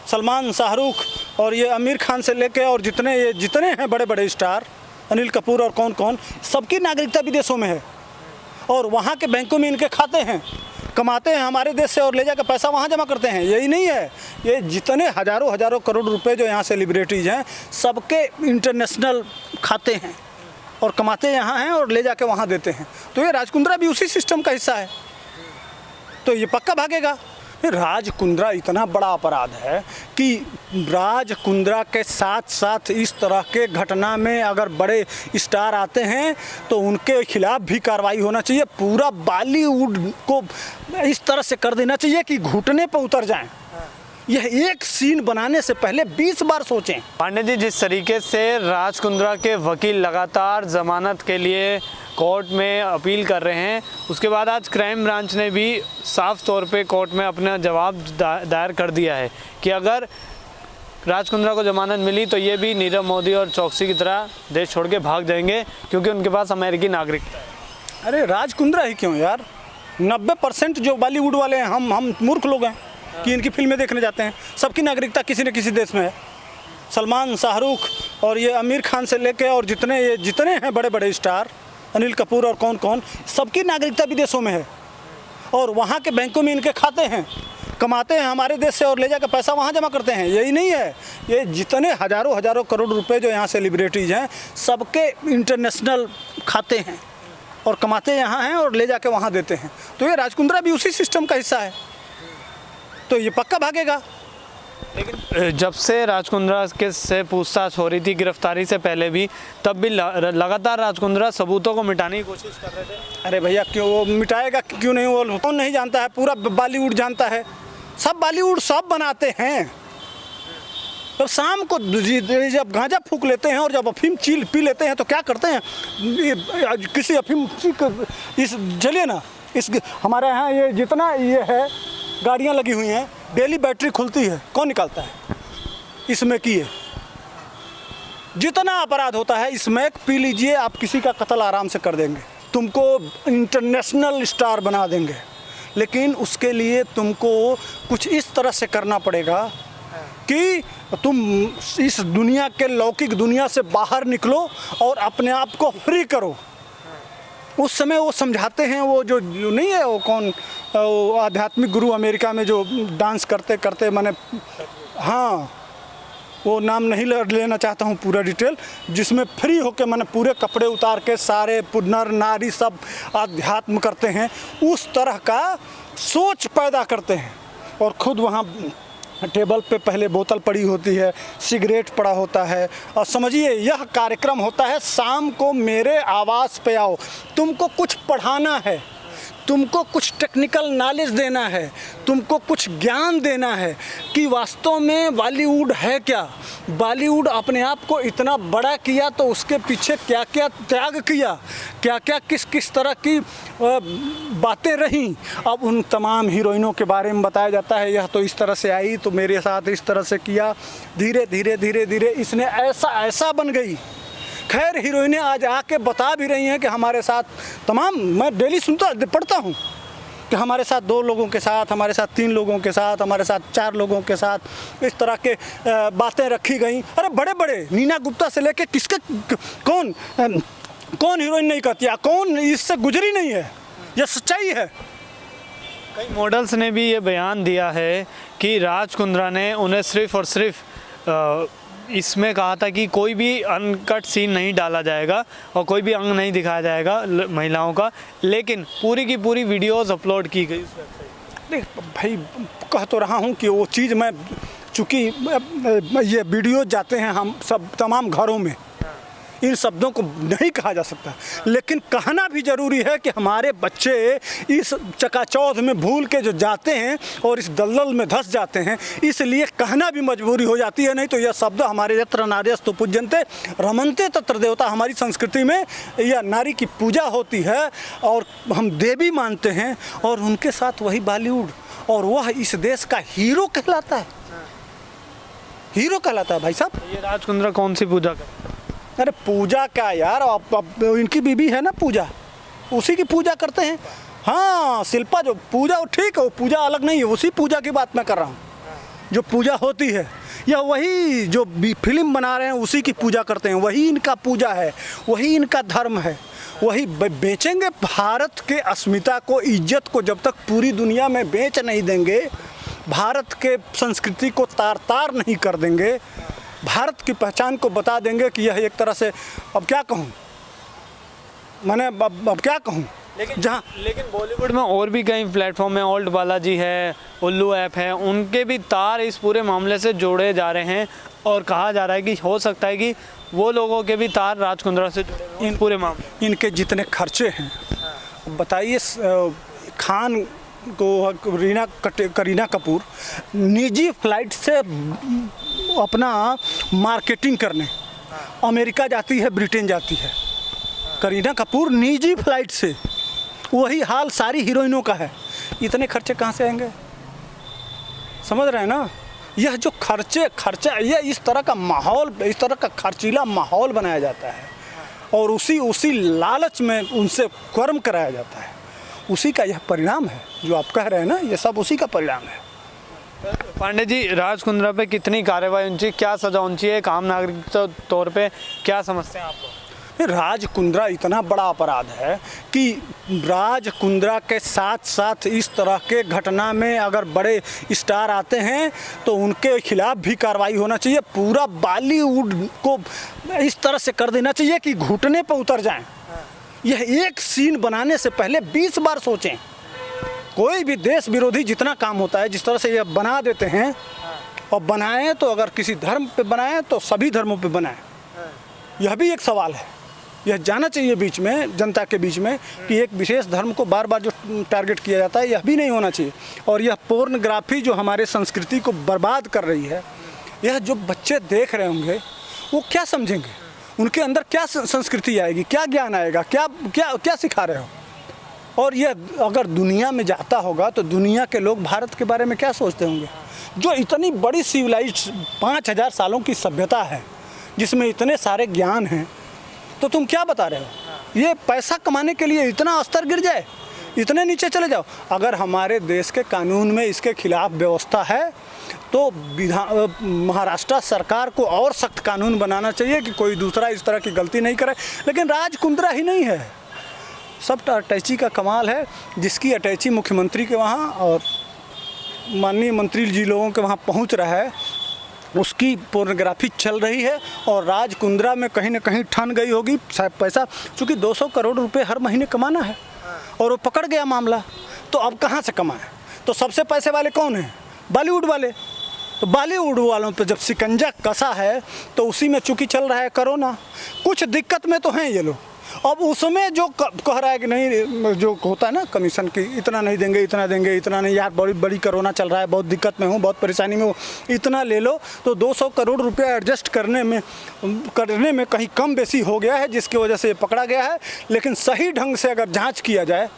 सलमान, शाहरुख और ये आमिर खान से लेके और जितने हैं बड़े बड़े स्टार, अनिल कपूर और कौन कौन, सबकी नागरिकता विदेशों में है और वहाँ के बैंकों में इनके खाते हैं, कमाते हैं हमारे देश से और ले जाकर पैसा वहाँ जमा करते हैं। यही नहीं है, ये जितने हज़ारों करोड़ रुपए जो यहाँ सेलिब्रिटीज़ हैं, सबके इंटरनेशनल खाते हैं और कमाते यहाँ हैं और ले जाके वहाँ देते हैं। तो ये राज कुंद्रा भी उसी सिस्टम का हिस्सा है, तो ये पक्का भागेगा। राज कुंद्रा इतना बड़ा अपराध है कि राज कुंद्रा के साथ साथ इस तरह के घटना में अगर बड़े स्टार आते हैं तो उनके खिलाफ भी कार्रवाई होना चाहिए। पूरा बॉलीवुड को इस तरह से कर देना चाहिए कि घुटने पर उतर जाएं। यह एक सीन बनाने से पहले 20 बार सोचें। पांडे जी, जिस तरीके से राज कुंद्रा के वकील लगातार जमानत के लिए कोर्ट में अपील कर रहे हैं, उसके बाद आज क्राइम ब्रांच ने भी साफ तौर पे कोर्ट में अपना जवाब दायर कर दिया है कि अगर राज कुंद्रा को जमानत मिली तो ये भी नीरव मोदी और चौकसी की तरह देश छोड़ के भाग जाएंगे क्योंकि उनके पास अमेरिकी नागरिकता है। अरे राज कुंद्रा ही क्यों यार, 90% जो बॉलीवुड वाले हैं हम मूर्ख लोग हैं कि इनकी फिल्में देखने जाते हैं। सबकी नागरिकता किसी न किसी देश में है। सलमान, शाहरुख और ये आमिर खान से लेके और जितने हैं बड़े बड़े स्टार, अनिल कपूर और कौन कौन, सबकी नागरिकता विदेशों में है और वहाँ के बैंकों में इनके खाते हैं, कमाते हैं हमारे देश से और ले जाकर पैसा वहाँ जमा करते हैं। यही नहीं है, ये जितने हज़ारों करोड़ रुपए जो यहाँ सेलिब्रिटीज़ हैं, सबके इंटरनेशनल खाते हैं और कमाते यहाँ हैं और ले जाके वहाँ देते हैं। तो ये राज कुंद्रा भी उसी सिस्टम का हिस्सा है, तो ये पक्का भागेगा। लेकिन जब से राज कुंद्रा के से पूछताछ हो रही थी गिरफ्तारी से पहले भी, तब भी लगातार राज कुंद्रा सबूतों को मिटाने की कोशिश कर रहे थे। अरे भैया, क्यों वो मिटाएगा, क्यों नहीं, वो कौन नहीं जानता है, पूरा बॉलीवुड जानता है। सब बॉलीवुड सब बनाते हैं। तो शाम को जब गांजा फूंक लेते हैं और जब अफीम पी लेते हैं तो क्या करते हैं, किसी अफीम इस चलिए ना, इस हमारे यहाँ ये जितना ये है गाड़ियाँ लगी हुई हैं, डेली बैटरी खुलती है, कौन निकालता है? इसमें की है। जितना अपराध होता है इसमें पी लीजिए, आप किसी का कत्ल आराम से कर देंगे, तुमको इंटरनेशनल स्टार बना देंगे। लेकिन उसके लिए तुमको कुछ इस तरह से करना पड़ेगा कि तुम इस दुनिया के लौकिक दुनिया से बाहर निकलो और अपने आप को फ्री करो। उस समय वो समझाते हैं, वो जो नहीं है, वो कौन, वो आध्यात्मिक गुरु अमेरिका में जो डांस करते करते, मैंने हाँ वो नाम नहीं लेना चाहता हूँ पूरा डिटेल, जिसमें फ्री होके मैंने पूरे कपड़े उतार के सारे नर नारी सब आध्यात्म करते हैं, उस तरह का सोच पैदा करते हैं। और ख़ुद वहाँ टेबल पे पहले बोतल पड़ी होती है, सिगरेट पड़ा होता है, और समझिए यह कार्यक्रम होता है शाम को मेरे आवास पे आओ। तुमको कुछ पढ़ाना है, तुमको कुछ टेक्निकल नॉलेज देना है, तुमको कुछ ज्ञान देना है कि वास्तव में बॉलीवुड है क्या। बॉलीवुड अपने आप को इतना बड़ा किया तो उसके पीछे क्या क्या त्याग किया, क्या क्या किस तरह की बातें रहीं। अब उन तमाम हीरोइनों के बारे में बताया जाता है, यह तो इस तरह से आई तो मेरे साथ इस तरह से किया, धीरे धीरे इसने ऐसा बन गई। खैर हीरोइनें आज आके बता भी रही हैं कि हमारे साथ तमाम, मैं डेली पढ़ता हूँ कि हमारे साथ 2 लोगों के साथ, हमारे साथ 3 लोगों के साथ, हमारे साथ 4 लोगों के साथ इस तरह के बातें रखी गई। अरे बड़े बड़े नीना गुप्ता से लेके किसके कौन हीरोइन नहीं कहती, कौन इससे गुजरी नहीं है, यह सच्चाई है। कई मॉडल्स ने भी ये बयान दिया है कि राज कुंद्रा ने उन्हें सिर्फ और सिर्फ इसमें कहा था कि कोई भी अनकट सीन नहीं डाला जाएगा और कोई भी अंग नहीं दिखाया जाएगा महिलाओं का, लेकिन पूरी की पूरी वीडियोस अपलोड की गई उस वेबसाइट। देख भाई, कह तो रहा हूँ कि वो चीज़ मैं, चूँकि ये वीडियो जाते हैं हम सब तमाम घरों में, इन शब्दों को नहीं कहा जा सकता, लेकिन कहना भी ज़रूरी है कि हमारे बच्चे इस चकाचौंध में भूल के जो जाते हैं और इस दलदल में धंस जाते हैं, इसलिए कहना भी मजबूरी हो जाती है। नहीं तो यह शब्द हमारे यत्र नार्यस्तु पूज्यन्ते रमन्ते तत्र देवता, हमारी संस्कृति में यह नारी की पूजा होती है और हम देवी मानते हैं, और उनके साथ वही बॉलीवुड, और वह इस देश का हीरो कहलाता है, हीरो कहलाता है भाई साहब। ये राज कुंद्रा कौन सी पूजा करता है? अरे पूजा क्या यार, अब इनकी बीबी है ना पूजा, उसी की पूजा करते हैं। हाँ शिल्पा जो पूजा, ठीक है, वो पूजा अलग नहीं है, उसी पूजा की बात मैं कर रहा हूँ। जो पूजा होती है, यह वही जो फिल्म बना रहे हैं उसी की पूजा करते हैं, वही इनका पूजा है, वही इनका धर्म है, वही बेचेंगे। भारत के अस्मिता को, इज्जत को जब तक पूरी दुनिया में बेच नहीं देंगे, भारत के संस्कृति को तार तार नहीं कर देंगे, भारत की पहचान को बता देंगे कि यह एक तरह से, अब क्या कहूँ मैंने, अब क्या कहूँ। लेकिन बॉलीवुड में और भी कई प्लेटफॉर्म है, ओल्ड बालाजी है, उल्लू ऐप है, उनके भी तार इस पूरे मामले से जोड़े जा रहे हैं और कहा जा रहा है कि हो सकता है कि वो लोगों के भी तार राज कुंद्रा से जुड़े हुए इन पूरे मामले। इनके जितने खर्चे हैं, बताइए, खान को करीना कपूर निजी फ्लाइट से अपना मार्केटिंग करने अमेरिका जाती है, ब्रिटेन जाती है, करीना कपूर निजी फ्लाइट से। वही हाल सारी हीरोइनों का है। इतने खर्चे कहाँ से आएंगे, समझ रहे हैं ना। यह जो खर्चा ये इस तरह का माहौल, इस तरह का खर्चीला माहौल बनाया जाता है और उसी लालच में उनसे कर्म कराया जाता है, उसी का यह परिणाम है जो आप कह रहे हैं ना, ये सब उसी का परिणाम है। पांडे जी, राज कुंद्रा पे कितनी कार्रवाई होनी चाहिए, क्या सजा होनी चाहिए, एक आम नागरिक के तौर पे क्या समझते हैं आपको? राज कुंद्रा इतना बड़ा अपराध है कि राज कुंद्रा के साथ साथ इस तरह के घटना में अगर बड़े स्टार आते हैं तो उनके खिलाफ भी कार्रवाई होना चाहिए। पूरा बॉलीवुड को इस तरह से कर देना चाहिए कि घुटने पर उतर जाएं। यह एक सीन बनाने से पहले 20 बार सोचें। कोई भी देश विरोधी जितना काम होता है, जिस तरह से यह बना देते हैं, और बनाएं तो अगर किसी धर्म पे बनाएं तो सभी धर्मों पे बनाएं। यह भी एक सवाल है, यह जाना चाहिए बीच में, जनता के बीच में, कि एक विशेष धर्म को बार बार जो टारगेट किया जाता है, यह भी नहीं होना चाहिए। और यह पोर्नोग्राफी जो हमारे संस्कृति को बर्बाद कर रही है, यह जो बच्चे देख रहे होंगे वो क्या समझेंगे, उनके अंदर क्या संस्कृति आएगी, क्या ज्ञान आएगा, क्या क्या क्या सिखा रहे हो। और यह अगर दुनिया में जाता होगा तो दुनिया के लोग भारत के बारे में क्या सोचते होंगे, जो इतनी बड़ी सिविलाइज्ड 5000 सालों की सभ्यता है, जिसमें इतने सारे ज्ञान हैं, तो तुम क्या बता रहे हो। ये पैसा कमाने के लिए इतना स्तर गिर जाए, इतने नीचे चले जाओ। अगर हमारे देश के कानून में इसके खिलाफ व्यवस्था है तो महाराष्ट्र सरकार को और सख्त कानून बनाना चाहिए कि कोई दूसरा इस तरह की गलती नहीं करे। लेकिन राज कुंद्रा ही नहीं है, सब अटैची का कमाल है, जिसकी अटैची मुख्यमंत्री के वहाँ और माननीय मंत्री जी लोगों के वहाँ पहुँच रहा है, उसकी पोर्नोग्राफी चल रही है। और राज कुंद्रा में कहीं ना कहीं ठन गई होगी पैसा, चूँकि 200 करोड़ रुपए हर महीने कमाना है और वो पकड़ गया मामला, तो अब कहाँ से कमाए। तो सबसे पैसे वाले कौन हैं, बॉलीवुड वाले। तो बॉलीवुड वालों पे जब शिकंजा कसा है तो उसी में चूँकि चल रहा है कोरोना, कुछ दिक्कत में तो हैं ये लोग। अब उसमें जो कह रहा है कि नहीं, जो होता है ना कमीशन की, इतना नहीं देंगे, इतना देंगे, इतना नहीं, यार बड़ी बड़ी कोरोना चल रहा है, बहुत दिक्कत में हूँ, बहुत परेशानी में हूँ, इतना ले लो। तो 200 करोड़ रुपया एडजस्ट करने में कहीं कम बेसी हो गया है, जिसकी वजह से ये पकड़ा गया है। लेकिन सही ढंग से अगर जांच किया जाए,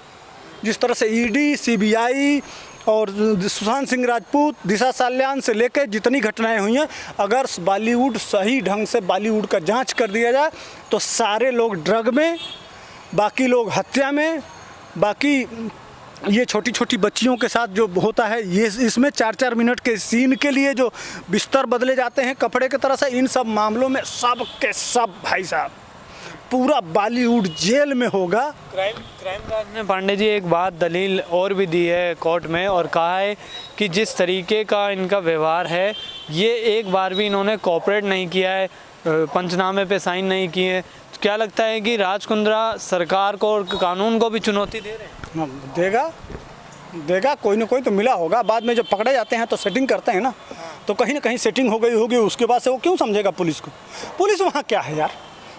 जिस तरह से ईडी, सीबीआई और सुशांत सिंह राजपूत, दिशा साल्यान से लेकर जितनी घटनाएं हुई हैं, अगर बॉलीवुड सही ढंग से बॉलीवुड का जांच कर दिया जाए तो सारे लोग ड्रग में, बाकी लोग हत्या में, बाकी ये छोटी छोटी बच्चियों के साथ जो होता है, ये इसमें 4-4 मिनट के सीन के लिए जो बिस्तर बदले जाते हैं कपड़े की तरह से, इन सब मामलों में सब के सब भाई साहब पूरा बॉलीवुड जेल में होगा। क्राइम ब्रांच ने पांडे जी एक बात दलील और भी दी है कोर्ट में, और कहा है कि जिस तरीके का इनका व्यवहार है, ये एक बार भी इन्होंने कोऑपरेट नहीं किया है, पंचनामे पे साइन नहीं किए हैं। तो क्या लगता है कि राज कुंद्रा सरकार को और कानून को भी चुनौती दे रहे हैं? देगा, कोई ना कोई तो मिला होगा। बाद में जब पकड़े जाते हैं तो सेटिंग करते हैं ना, तो कहीं ना कहीं सेटिंग हो गई होगी, उसके बाद से वो क्यों समझेगा पुलिस को। पुलिस वहाँ क्या है यार,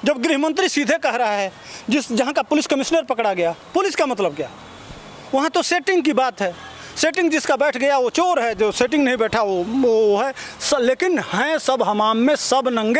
जब गृह मंत्री सीधे कह रहा है, जहाँ का पुलिस कमिश्नर पकड़ा गया, पुलिस का मतलब क्या। वहाँ तो सेटिंग की बात है, सेटिंग जिसका बैठ गया वो चोर है, जो सेटिंग नहीं बैठा वो है। लेकिन हैं सब हमाम में सब नंगे।